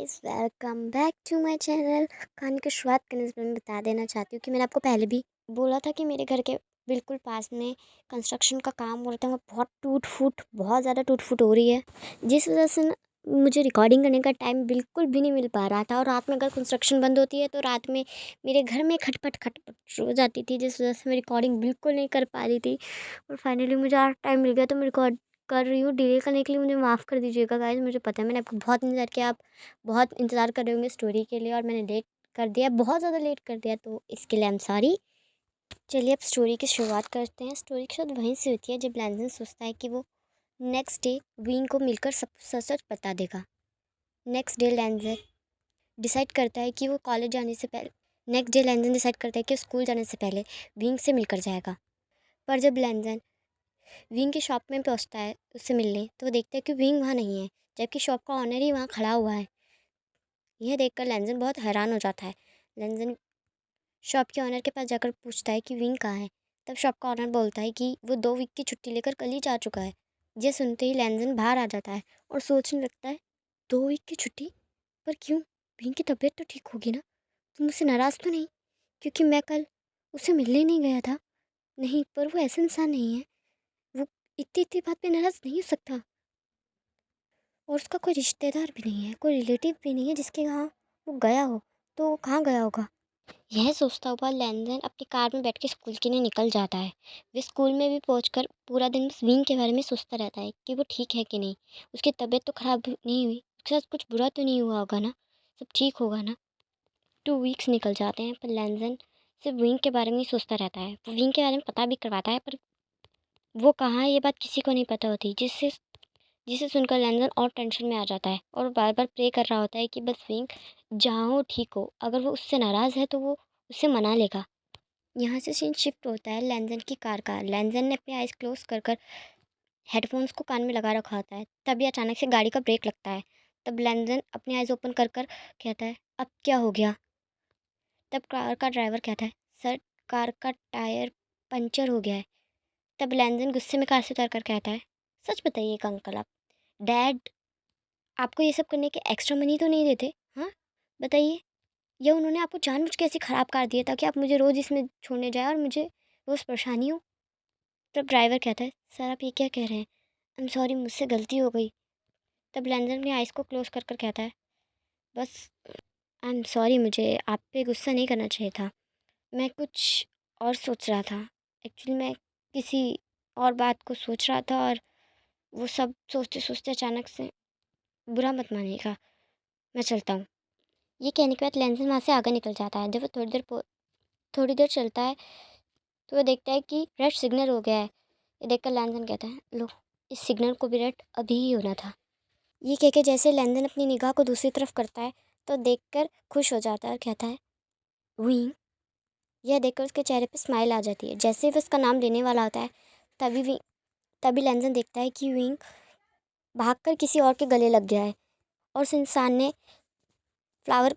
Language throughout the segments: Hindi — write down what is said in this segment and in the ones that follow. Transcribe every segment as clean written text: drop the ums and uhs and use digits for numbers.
Guys, welcome back to my channel. कहानी की शुरुआत करने से पहले मैं बता देना चाहती हूँ कि मैंने आपको पहले भी बोला था कि मेरे घर के बिल्कुल पास में कंस्ट्रक्शन का काम हो रहा था। वहाँ बहुत ज़्यादा टूट फूट हो रही है, जिस वजह से ना मुझे रिकॉर्डिंग करने का टाइम बिल्कुल भी नहीं मिल पा रहा था। और रात में अगर कंस्ट्रक्शन बंद होती है तो रात में मेरे घर में खटपट खटपट शुरू हो जाती थी, जिस वजह से मैं रिकॉर्डिंग बिल्कुल नहीं कर पा रही थी। और फाइनली मुझे आज टाइम मिल गया तो मैं रिकॉर्ड कर रही हूँ। डिले करने के लिए मुझे माफ़ कर दीजिएगा गाइस। मुझे पता है मैंने आपको बहुत इंतज़ार किया, आप बहुत इंतज़ार कर रहे होंगे स्टोरी के लिए, और मैंने लेट कर दिया, बहुत ज़्यादा लेट कर दिया, तो इसके लिए आई एम सॉरी। चलिए अब स्टोरी की शुरुआत करते हैं। स्टोरी की शुरुआत वहीं से होती है जब लैंजन सोचता है कि वो नेक्स्ट डे विंग को मिलकर सब सच सच बता देगा। नेक्स्ट डे लैंजन डिसाइड करता है कि वो कॉलेज जाने से पहले नेक्स्ट डे लैंजन डिसाइड करता है कि स्कूल जाने से पहले विंग से मिलकर जाएगा। पर जब लैंजन विंग की शॉप में पहुंचता है उससे मिलने, तो वो देखता है कि विंग वहाँ नहीं है, जबकि शॉप का ऑनर ही वहाँ खड़ा हुआ है। यह देखकर लैंजन बहुत हैरान हो जाता है। लैंजन शॉप के ऑनर के पास जाकर पूछता है कि विंग कहाँ है। तब शॉप का ऑनर बोलता है कि वो 2 वीक की छुट्टी लेकर कल ही जा चुका है। यह सुनते ही लैंजन बाहर आ जाता है और सोचने लगता है, 2 वीक की छुट्टी? पर क्यों? विंग की तबीयत तो ठीक होगी ना? तुम मुझसे नाराज़ तो नहीं? क्योंकि मैं कल उसे मिलने नहीं गया था। नहीं, पर वो ऐसा इंसान नहीं है। वो इतनी इतनी बात पे नाराज़ नहीं हो सकता। और उसका कोई रिश्तेदार भी नहीं है, कोई रिलेटिव भी नहीं है जिसके यहाँ वो गया हो। तो वो कहाँ गया होगा? यह सोचता हुआ लैंडन अपनी कार में बैठ के स्कूल के लिए निकल जाता है। वे स्कूल में भी पहुंचकर पूरा दिन बस विंग के बारे में सोचता रहता है कि वो ठीक है कि नहीं, उसकी तबीयत तो खराब नहीं हुई, उसके साथ कुछ बुरा तो नहीं हुआ होगा ना, सब ठीक होगा ना। 2 वीक्स निकल जाते हैं पर लैंडन सिर्फ विंग के बारे में ही सोचता रहता है। वो विंग के बारे में पता भी करवाता है, पर वो कहाँ है ये बात किसी को नहीं पता होती, जिससे जिसे सुनकर लैंडन और टेंशन में आ जाता है और बार बार प्रे कर रहा होता है कि बस विंग जहाँ हो ठीक हो। अगर वो उससे नाराज़ है तो वो उससे मना लेगा। यहाँ से सीन शिफ्ट होता है लैंजन की कार का। लैंजन ने अपनी आइज़ क्लोज कर कर हेडफोन्स को कान में लगा रखा होता है। तभी अचानक से गाड़ी का ब्रेक लगता है। तब लैंजन अपनी आइज़ ओपन कर कर कहता है, अब क्या हो गया? तब कार का ड्राइवर कहता है, सर, कार का टायर पंचर हो गया है। तब लैंजन गुस्से में कार से उतर कर कहता है, सच बताइएगा अंकल, आप डैड आपको ये सब करने के एक्स्ट्रा मनी तो नहीं देते? हाँ, बताइए। या उन्होंने आपको जानबूझ के ऐसी ख़राब कार दी है ताकि आप मुझे रोज़ इसमें छोड़ने जाए और मुझे रोज़ परेशानी हो? तब ड्राइवर कहता है, सर आप ये क्या कह रहे हैं? आई एम सॉरी, मुझसे गलती हो गई। तब लैंडन अपनी आइज़ को क्लोज कर कर कहता है, बस आई एम सॉरी, मुझे आप पे गुस्सा नहीं करना चाहिए था। मैं कुछ और सोच रहा था। एक्चुअली मैं किसी और बात को सोच रहा था, और वो सब सोचते सोचते अचानक से बुरा मत मानिएगा, मैं चलता हूँ। ये कहने के बाद लैंडन वहाँ से आगे निकल जाता है। जब वो थोड़ी देर चलता है तो वो देखता है कि रेड सिग्नल हो गया है। ये देखकर लैंडन कहता है, लो, इस सिग्नल को भी रेड अभी ही होना था। ये कह के जैसे लैंडन अपनी निगाह को दूसरी तरफ करता है तो देखकर खुश हो जाता है और कहता है, विंग। यह देखकर उसके चेहरे पर स्माइल आ जाती है। जैसे ही वो उसका नाम लेने वाला होता है तभी लैंडन देखता है कि विंग भागकर किसी और के गले लग गया है, और उस इंसान ने फ्लावर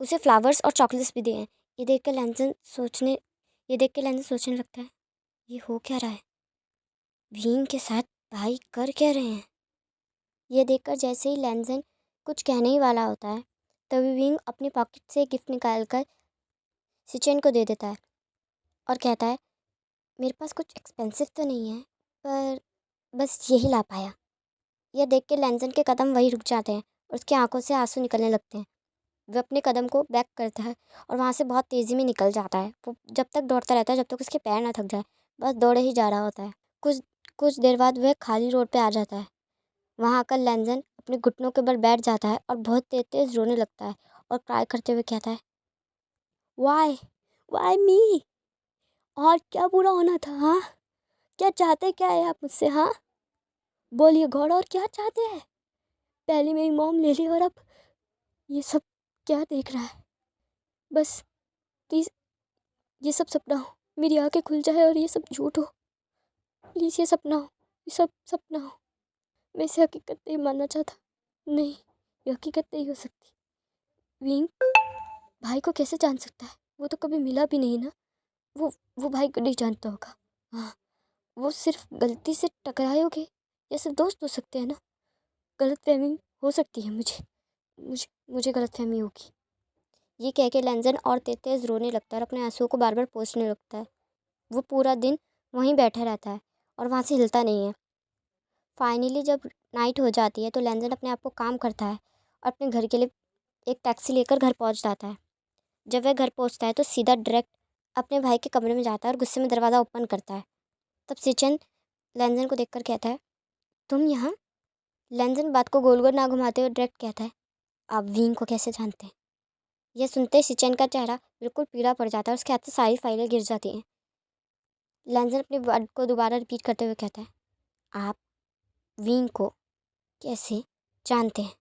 उसे फ्लावर्स और चॉकलेट्स भी दिए हैं। ये देख के लैंडन सोचने लगता है, ये हो क्या रहा है? विंग के साथ भाई कर क्या रहे हैं? यह देखकर जैसे ही लैंजन कुछ कहने ही वाला होता है तभी विंग अपनी पॉकेट से गिफ्ट निकालकर सिचेन को दे देता है और कहता है, मेरे पास कुछ एक्सपेंसिव तो नहीं है, पर बस यही ला पाया। यह देख के लैंजन के कदम वहीं रुक जाते हैं और उसकी आंखों से आंसू निकलने लगते हैं। वह अपने कदम को बैक करता है और वहाँ से बहुत तेज़ी में निकल जाता है। वो जब तक दौड़ता रहता है जब तक उसके पैर ना थक जाए, बस दौड़े ही जा रहा होता है। कुछ कुछ देर बाद वह खाली रोड पे आ जाता है। वहाँ आकर लैंजन अपने घुटनों के बल बैठ जाता है और बहुत तेज तेज रोने लगता है और क्राई करते हुए कहता है, वाई वाई मी? और क्या बुरा होना था? हाँ, क्या चाहते क्या है आप मुझसे? हाँ, बोलिए गॉड, और क्या चाहते हैं? पहले मेरी मॉम ले ली और अब ये सब क्या देख रहा है? बस प्लीज़, ये सब सपना हो, मेरी आंखें खुल जाए और ये सब झूठ हो। प्लीज़, ये सपना हो, ये सब सपना हो। मैं इसे हकीकत नहीं मानना चाहता। नहीं, ये हकीकत नहीं हो सकती। विंग भाई को कैसे जान सकता है? वो तो कभी मिला भी नहीं ना। वो भाई को नहीं जानता होगा। हाँ, वो सिर्फ गलती से टकराए होगे या सिर्फ दोस्त हो सकते हैं ना। गलतफहमी हो सकती है मुझे। मुझे मुझे गलतफहमी होगी। ये कह के लैंजन और तेज तेज रोने लगता है और अपने आंसुओं को बार बार पोंछने लगता है। वो पूरा दिन वहीं बैठा रहता है और वहाँ से हिलता नहीं है। फाइनली जब नाइट हो जाती है तो लैंजन अपने आप को काम करता है और अपने घर के लिए एक टैक्सी लेकर घर पहुँच जाता है। जब वह घर पहुँचता है तो सीधा डायरेक्ट अपने भाई के कमरे में जाता है और गुस्से में दरवाज़ा ओपन करता है। तब सिचन लैंजन को देखकर कहता है, तुम यहाँ? लैंजन बात को गोल गोल ना घुमाते हुए डायरेक्ट कहता है, आप विंग को कैसे जानते हैं? यह सुनते ही सिचन का चेहरा बिल्कुल पीला पड़ जाता है और उसके हाथ से सारी फाइलें गिर जाती हैं। लैंजन अपने वर्ड को दोबारा रिपीट करते हुए कहता है, आप विंग को कैसे जानते हैं?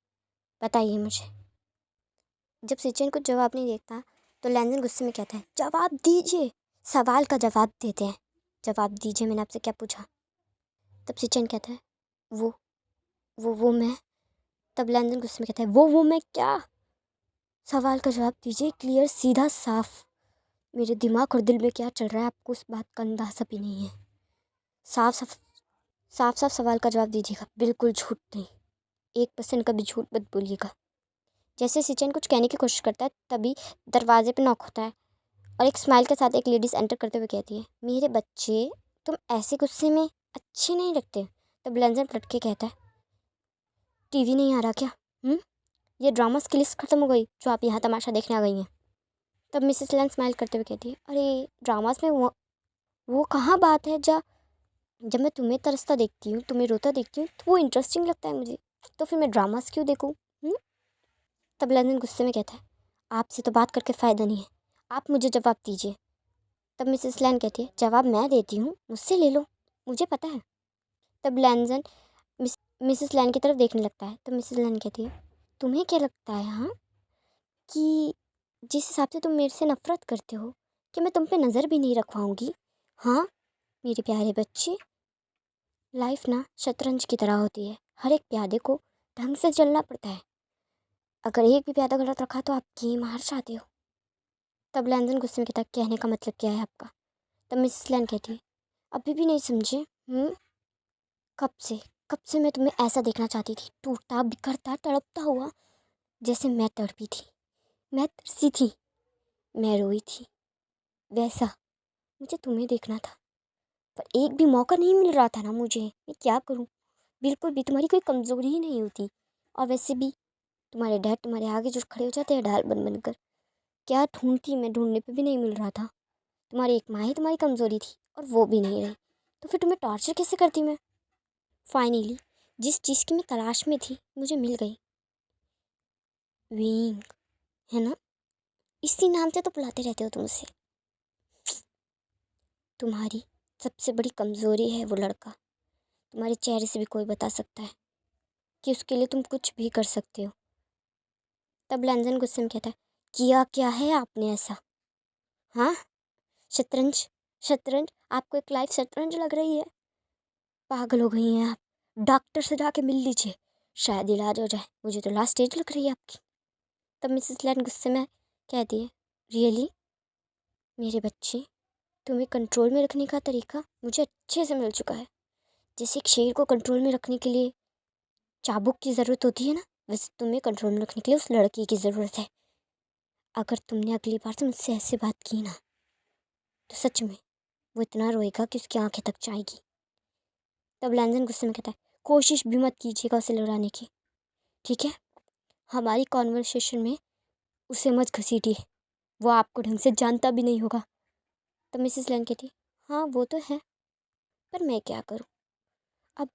बताइए मुझे। जब सिचन कुछ जवाब नहीं देता तो लैंजन गुस्से में कहता है, जवाब दीजिए, सवाल का जवाब देते हैं, जवाब दीजिए, मैंने आपसे क्या पूछा? तब सिचन कहता है, वो वो मैं। तब लैंजन गुस्से में कहता है, वो मैं क्या? सवाल का जवाब दीजिए, क्लियर, सीधा, साफ। मेरे दिमाग और दिल में क्या चल रहा है आपको उस बात का अंदाज़ा भी नहीं है। साफ साफ साफ साफ सवाल का जवाब दीजिएगा, बिल्कुल झूठ नहीं। 1% का भी झूठ मत बोलिएगा। जैसे सिचन कुछ कहने की कोशिश करता है तभी दरवाजे पे नॉक होता है और एक स्माइल के साथ एक लेडीज़ एंटर करते हुए कहती है, मेरे बच्चे, तुम ऐसे गुस्से में अच्छे नहीं लगते। तब लैंजन पलट के कहता है, टीवी नहीं आ रहा क्या? ये ड्रामास की लिस्ट खत्म हो गई जो आप यहाँ तमाशा देखने आ गई हैं? तब मिसेस लैन स्माइल करते हुए कहती है, अरे ड्रामास में वो कहाँ बात है? जब मैं तुम्हें तरसता देखती हूँ, तुम्हें रोता देखती हूँ तो वो इंटरेस्टिंग लगता है मुझे, तो फिर मैं ड्रामास क्यों देखूँ? तब लैंजन गुस्से में कहता है, आपसे तो बात करके फ़ायदा नहीं है, आप मुझे जवाब दीजिए। तब मिसेस लैन कहती है, जवाब मैं देती हूँ, मुझसे ले लो, मुझे पता है। तब लैंजन मिसेस लैन की तरफ देखने लगता है। तब मिसेस लैन कहती है, तुम्हें क्या लगता है हाँ कि जिस हिसाब से तुम मेरे से नफ़रत करते हो कि मैं तुम पे नज़र भी नहीं रखवाऊँगी? हाँ मेरे प्यारे बच्चे, लाइफ ना शतरंज की तरह होती है, हर एक प्यादे को ढंग से चलना पड़ता है। अगर एक भी प्यादा गलत रखा तो आप गेम हार जाते हो। तब लैंजन गुस्से में कहता है, कहने का मतलब क्या है आपका? तब मिसेस लैन कहती है, अभी भी नहीं समझे? कब से कब से मैं तुम्हें ऐसा देखना चाहती थी, टूटता बिखरता तड़पता हुआ, जैसे मैं तड़पी थी, मैं तरसी थी, मैं रोई थी, वैसा मुझे तुम्हें देखना था। पर एक भी मौका नहीं मिल रहा था ना मुझे, मैं क्या करूं? बिल्कुल भी तुम्हारी कोई कमज़ोरी ही नहीं होती। और वैसे भी तुम्हारे डैड तुम्हारे आगे जो खड़े हो जाते हैं ढाल बन बनकर, क्या ढूंढती मैं, ढूंढने पे भी नहीं मिल रहा था। तुम्हारी एक माँ ही तुम्हारी कमज़ोरी थी और वो भी नहीं रही, तो फिर तुम्हें टॉर्चर कैसे करती मैं? फाइनली जिस चीज़ की मैं तलाश में थी मुझे मिल गई, विंग, है ना? इसी नाम से तो बुलाते रहते हो तुम उसे। तुम्हारी सबसे बड़ी कमज़ोरी है वो लड़का, तुम्हारे चेहरे से भी कोई बता सकता है कि उसके लिए तुम कुछ भी कर सकते हो। तब लैंजन गुस्से में कहता है, किया क्या है आपने ऐसा? हाँ, शतरंज, शतरंज आपको एक लाइफ शतरंज लग रही है? पागल हो गई हैं आप, डॉक्टर से जाके मिल लीजिए, शायद इलाज हो जाए, मुझे तो लास्ट स्टेज लग रही है आपकी। तब मिसेस लैन गुस्से में कहती है, रियली मेरे बच्चे, तुम्हें कंट्रोल में रखने का तरीका मुझे अच्छे से मिल चुका है। जैसे एक शेर को कंट्रोल में रखने के लिए चाबुक की ज़रूरत होती है ना, वैसे तुम्हें कंट्रोल में रखने के लिए उस लड़की की ज़रूरत है। अगर तुमने अगली बार से मुझसे ऐसे बात की ना तो सच में वो इतना रोएगा कि उसकी आंखें तक जाएगी। तब लैंजन गुस्से में कहता है, कोशिश भी मत कीजिएगा उसे लड़ाने की, ठीक है? हमारी कॉन्वर्सेशन में उसे मत घसीटिए, वो आपको ढंग से जानता भी नहीं होगा। तब मिसेस लैन कहती, हाँ वो तो है, पर मैं क्या करूँ? अब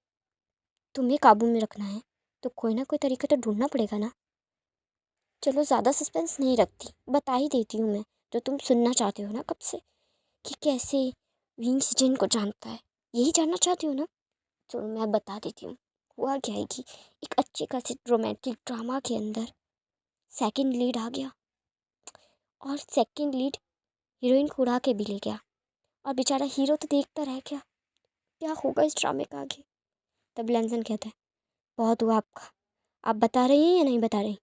तुम्हें काबू में रखना है तो कोई ना कोई तरीका तो ढूंढना पड़ेगा ना। चलो ज़्यादा सस्पेंस नहीं रखती, बता ही देती हूँ मैं जो तुम सुनना चाहते हो ना कब से, कि कैसे विंग्स जिन को जानता है, यही जानना चाहती हो ना? चलो मैं बता देती हूँ। हुआ क्या है कि एक अच्छे खासे रोमांटिक ड्रामा के अंदर सेकंड लीड आ गया और सेकंड लीड हीरोइन को उड़ा के भी ले गया और बेचारा हीरो तो देखता रह गया। क्या होगा इस ड्रामे का आगे? तब लैंसन कहता है, बहुत हुआ आपका, आप बता रही हैं या नहीं बता रही?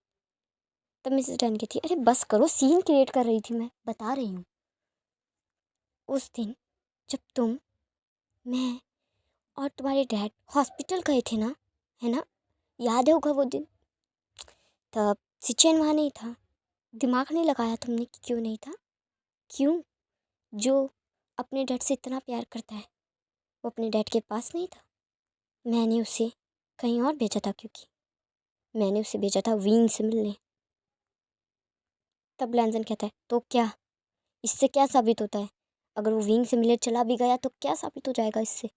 तब मिसेस डैन कहती है, अरे बस करो, सीन क्रिएट कर रही थी, मैं बता रही हूँ। उस दिन जब तुम, मैं और तुम्हारे डैड हॉस्पिटल गए थे ना, है ना? याद होगा वो दिन? तब सिचेन वहाँ नहीं था। दिमाग नहीं लगाया तुमने कि क्यों नहीं था? क्यों? जो अपने डैड से इतना प्यार करता है वो अपने डैड के पास नहीं था? मैंने उसे कहीं और भेजा था, क्योंकि मैंने उसे भेजा था विंग से मिलने। तब लैंजन कहता है तो क्या, इससे क्या साबित होता है? अगर वो विंग से मिलने चला भी गया तो क्या साबित हो जाएगा इससे?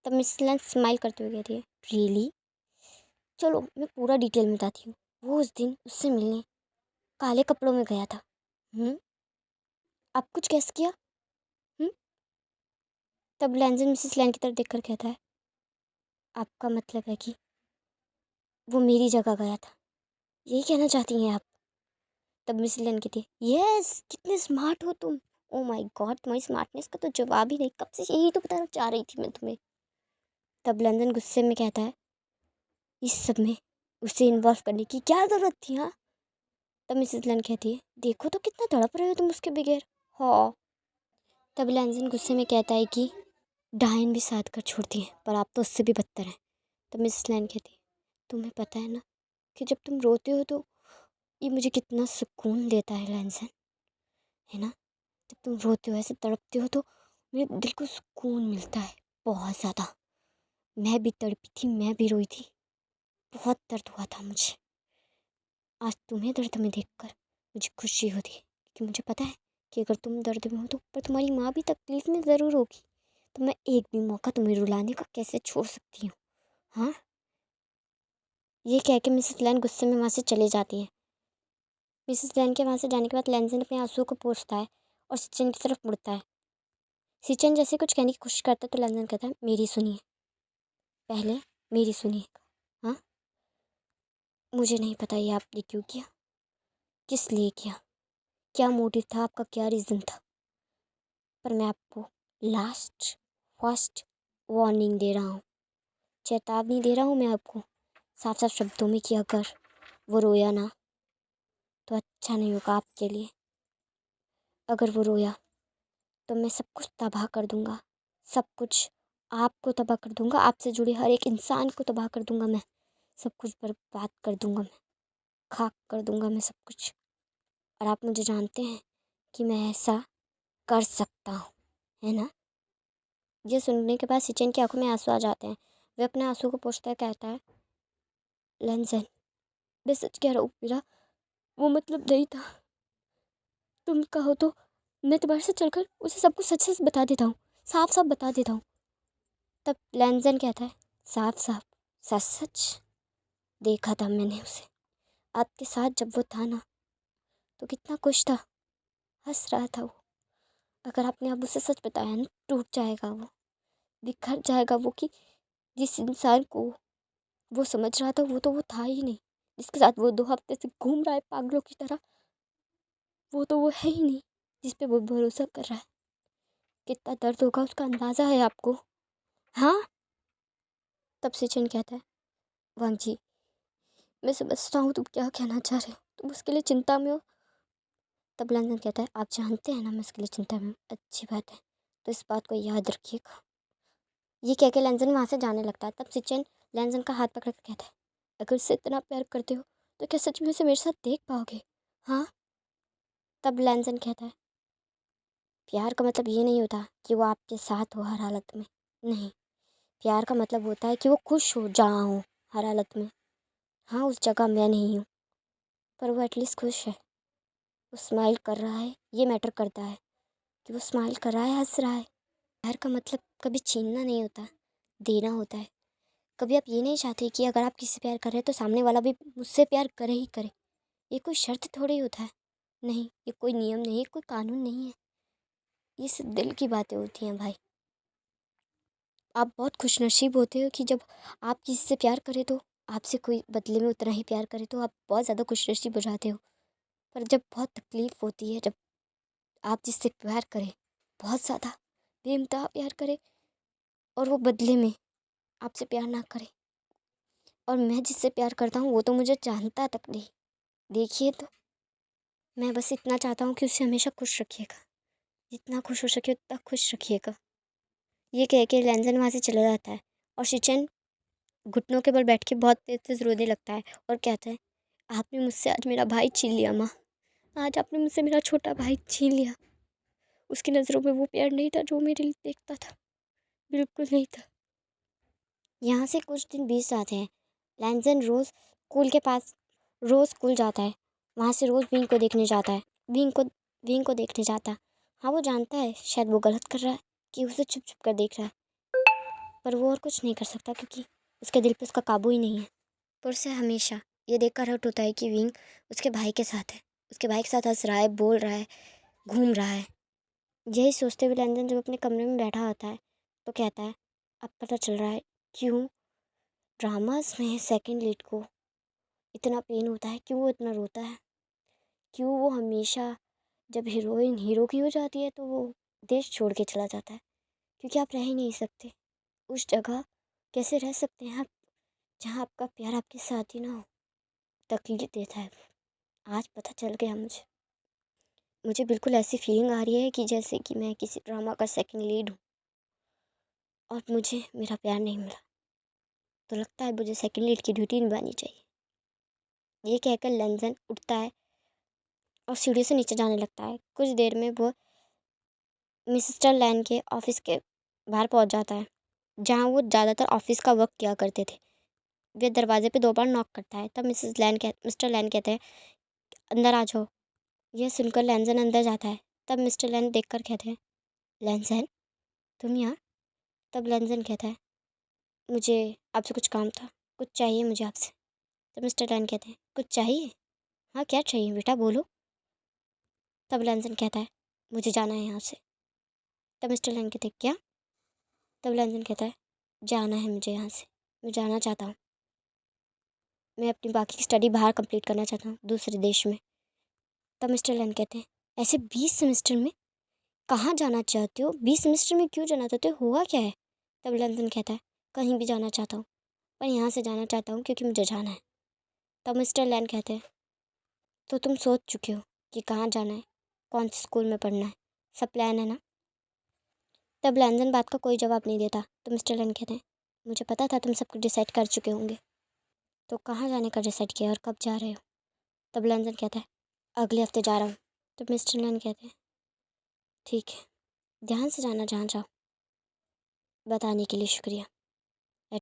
तब मिस लैंस स्माइल करते हुए कहती है रियली? चलो मैं पूरा डिटेल में बताती हूँ। वो उस दिन उससे मिलने काले कपड़ों में गया था। आप कुछ गेस किया? हम्म तब लैंजन मिसेस लैन की तरफ देखकर कहता है आपका मतलब है कि वो मेरी जगह गया था, यही कहना चाहती हैं आप? तब मिस लैन कहती है यस, कितने स्मार्ट हो तुम। ओ माय गॉड, तुम्हारी स्मार्टनेस का तो जवाब ही नहीं, कब से यही तो बताना चाह रही थी मैं तुम्हें। तब लैंजन गुस्से में कहता है इस सब में उसे इन्वॉल्व करने की क्या ज़रूरत थी? हाँ। तब मिसेस लैन कहती है देखो तो कितना तड़प रहे हो तुम उसके बगैर। हाँ। तब लैंजन गुस्से में कहता है कि डायन भी साथ कर छोड़ती है, पर आप तो उससे भी बदतर हैं। तब मिसेस लैन कहती है तुम्हें पता है ना कि जब तुम रोते हो तो ये मुझे कितना सुकून देता है लैंजन, है ना? जब तुम रोते हो, ऐसे तड़पते हो, तो मेरे दिल को सुकून मिलता है बहुत ज़्यादा। मैं भी तड़पी थी, मैं भी रोई थी, बहुत दर्द हुआ था मुझे। आज तुम्हें दर्द में देखकर मुझे खुशी होती है, क्योंकि मुझे पता है कि अगर तुम दर्द में हो तो पर तुम्हारी माँ भी तकलीफ़ में ज़रूर होगी। तो मैं एक भी मौका तुम्हें रुलाने का कैसे छोड़ सकती हूँ? हाँ। ये कह के मिसेस लैन गुस्से में वहाँ से चले जाती हैं। मिसेस लैन के वहाँ से जाने के बाद लैंजन अपने आंसुओं को पोंछता है और सिचन की तरफ मुड़ता है। सिचन जैसे कुछ कहने की कोशिश करता है तो लैंजन कहता है मेरी सुनिए, पहले मेरी सुनिए। हाँ, मुझे नहीं पता ये आपने क्यों किया, किस लिए किया, क्या मोटिव था आपका, क्या रीज़न था, पर मैं आपको लास्ट फर्स्ट वार्निंग दे रहा हूँ, चेतावनी दे रहा हूँ मैं आपको साफ साफ शब्दों में कि अगर वो रोया ना तो अच्छा नहीं होगा आपके लिए। अगर वो रोया तो मैं सब कुछ तबाह कर दूँगा, सब कुछ आपको तबाह कर दूँगा, आपसे जुड़े हर एक इंसान को तबाह कर दूँगा मैं, सब कुछ बर्बाद कर दूँगा मैं, खाक कर दूँगा मैं सब कुछ। और आप मुझे जानते हैं कि मैं ऐसा कर सकता हूँ, है ना? ये सुनने के बाद सिचन की आंखों में आंसू आ जाते हैं। वह अपने आंसू को पोंछता है, कहता है लंजन, मैं सच कह रहा हूँ, मेरा वो मतलब नहीं था। तुम कहो तो मैं तुम्हारे से चलकर उसे सब कुछ सच सच बता देता हूँ, साफ साफ बता देता हूँ। तब लैंजन कहता है साफ साफ, सच सच? देखा था मैंने उसे आपके साथ, जब वो था ना तो कितना खुश था, हंस रहा था वो। अगर आपने अब उसे सच बताया ना, टूट जाएगा वो, बिखर जाएगा वो, कि जिस इंसान को वो समझ रहा था वो तो वो था ही नहीं, जिसके साथ वो 2 हफ्ते से घूम रहा है पागलों की तरह, वो तो वो है ही नहीं जिस पे वो भरोसा कर रहा है। कितना दर्द होगा उसका अंदाज़ा है आपको? हाँ। तब सिचन कहता है वांग जी, मैं समझता हूँ तुम क्या कहना चाह रहे हो, तुम उसके लिए चिंता में हो। तब लंदन कहता है आप जानते हैं ना मैं उसके लिए चिंता में हूँ, अच्छी बात है, तो इस बात को याद रखिएगा। ये कह के लैंजन वहाँ से जाने लगता है। तब सिचन लैंजन का हाथ पकड़ कर कहता है अगर उससे इतना प्यार करते हो तो क्या सच में उसे मेरे साथ देख पाओगे? हाँ। तब लैंजन कहता है प्यार का मतलब ये नहीं होता कि वो आपके साथ हो हर हालत में, नहीं। प्यार का मतलब होता है कि वो खुश हो जहाँ हो, हर हालत में। हाँ, उस जगह मैं नहीं हूँ, पर वो एटलीस्ट खुश है, वो स्माइल कर रहा है, ये मैटर करता है कि वो स्माइल कर रहा है, हंस रहा है। प्यार का मतलब कभी छीनना नहीं होता, देना होता है। कभी आप ये नहीं चाहते कि अगर आप किसी से प्यार कर रहे हैं तो सामने वाला भी मुझसे प्यार करे ही करे। ये कोई शर्त थोड़ी होता है, नहीं, ये कोई नियम नहीं है, कोई कानून नहीं है, ये सिर्फ दिल की बातें होती हैं भाई। आप बहुत खुशनसीब होते हो कि जब आप किसी से प्यार करें तो आपसे कोई बदले में उतना ही प्यार करे, तो आप बहुत ज़्यादा खुशनसीब हो जाते हो। पर जब बहुत तकलीफ़ होती है, जब आप जिससे प्यार करें, बहुत ज़्यादा बेइंतहा प्यार करें, और वो बदले में आपसे प्यार ना करे, और मैं जिससे प्यार करता हूँ वो तो मुझे जानता तक नहीं, देखिए तो। मैं बस इतना चाहता हूँ कि उसे हमेशा खुश रखिएगा, जितना खुश हो सके उतना खुश रखिएगा। ये कह के लैंजन वहाँ से चला जाता है और शिचन घुटनों के बल बैठ के बहुत तेज तेज रोने लगता है और कहता है आपने मुझसे आज मेरा भाई छीन लिया माँ। आज आपने मुझसे मेरा छोटा भाई छीन लिया। उसकी नज़रों में वो प्यार नहीं था जो मेरे लिए देखता था, बिल्कुल नहीं था। यहाँ से कुछ दिन बीत जाते हैं। लैंजन रोज़ स्कूल के पास रोज़ स्कूल जाता है। वहाँ से रोज़ विंग को देखने जाता है। विंग को देखने जाता है। हाँ, वो जानता है शायद वो गलत कर रहा है कि उसे छुप छुप कर देख रहा है, पर वो और कुछ नहीं कर सकता क्योंकि उसके दिल पे उसका काबू ही नहीं है। पर उसे हमेशा ये देखकर हर्ट होता है कि विंग उसके भाई के साथ है, उसके भाई के साथ हंस रहा है, बोल रहा है, घूम रहा है। यही सोचते हुए लैंजन जब अपने कमरे में बैठा होता है तो कहता है, अब पता चल रहा है क्यों ड्रामास में सेकंड लीड को इतना पेन होता है, क्यों वो इतना रोता है, क्यों वो हमेशा जब हीरोइन हीरो की हो जाती है तो वो देश छोड़ के चला जाता है। क्योंकि आप रह ही नहीं सकते उस जगह। कैसे रह सकते हैं आप जहाँ आपका प्यार आपके साथ ही ना हो, तकलीफ देता है। आज पता चल गया मुझे। मुझे बिल्कुल ऐसी फीलिंग आ रही है कि जैसे कि मैं किसी ड्रामा का सेकंड लीड हूँ और मुझे मेरा प्यार नहीं मिला। तो लगता है मुझे सेकंड लीड की ड्यूटी निभानी चाहिए। ये कहकर लंजन उठता है और सीढ़ी से नीचे जाने लगता है। कुछ देर में वो मिस्टर लैन के ऑफिस के बाहर पहुंच जाता है, जहां वो ज़्यादातर ऑफिस का वर्क किया करते थे। वे दरवाजे पे 2 बार नॉक करता है, तब मिस्टर लैन कहते हैं, अंदर आ जाओ। यह सुनकर लैंजन अंदर जाता है। तब मिस्टर लैन देखकर कहते हैं, लैंजन तुम यहाँ? तब लैंजन कहता है, मुझे आपसे कुछ काम था, कुछ चाहिए मुझे आपसे। तब मिस्टर लैन कहते हैं, कुछ चाहिए? हाँ, क्या चाहिए बेटा, बोलो। तब लैंजन कहता है, मुझे जाना है यहाँ से। तब मिस्टर लैन कहते हैं, क्या? तब लैंजन कहता है, जाना है मुझे यहाँ से, मैं जाना चाहता हूँ। मैं अपनी बाकी की स्टडी बाहर कंप्लीट करना चाहता हूँ, दूसरे देश में। तब मिस्टर लैन कहते हैं, ऐसे 20 सेमेस्टर में कहाँ जाना चाहते हो? 20 सेमेस्टर में क्यों जाना चाहते हो? हुआ क्या है? तब लैंजन कहता है, कहीं भी जाना चाहता हूँ, पर यहाँ से जाना चाहता हूँ क्योंकि मुझे जाना है। तब मिस्टर लैन कहते हैं, तो तुम सोच चुके हो कि कहाँ जाना है, कौन से स्कूल में पढ़ना है, सब प्लान है ना? तब लैंजन बात का कोई जवाब नहीं देता। तो मिस्टर लैन कहते हैं, मुझे पता था तुम सब कुछ डिसाइड कर चुके होंगे, तो कहाँ जाने का डिसाइड किया और कब जा रहे हो? तब लैंजन कहता है, अगले हफ्ते जा रहा हूँ। तब मिस्टर लैन कहते हैं, ठीक है, ध्यान से जाना, जहाँ जाओ। बताने के लिए शुक्रिया।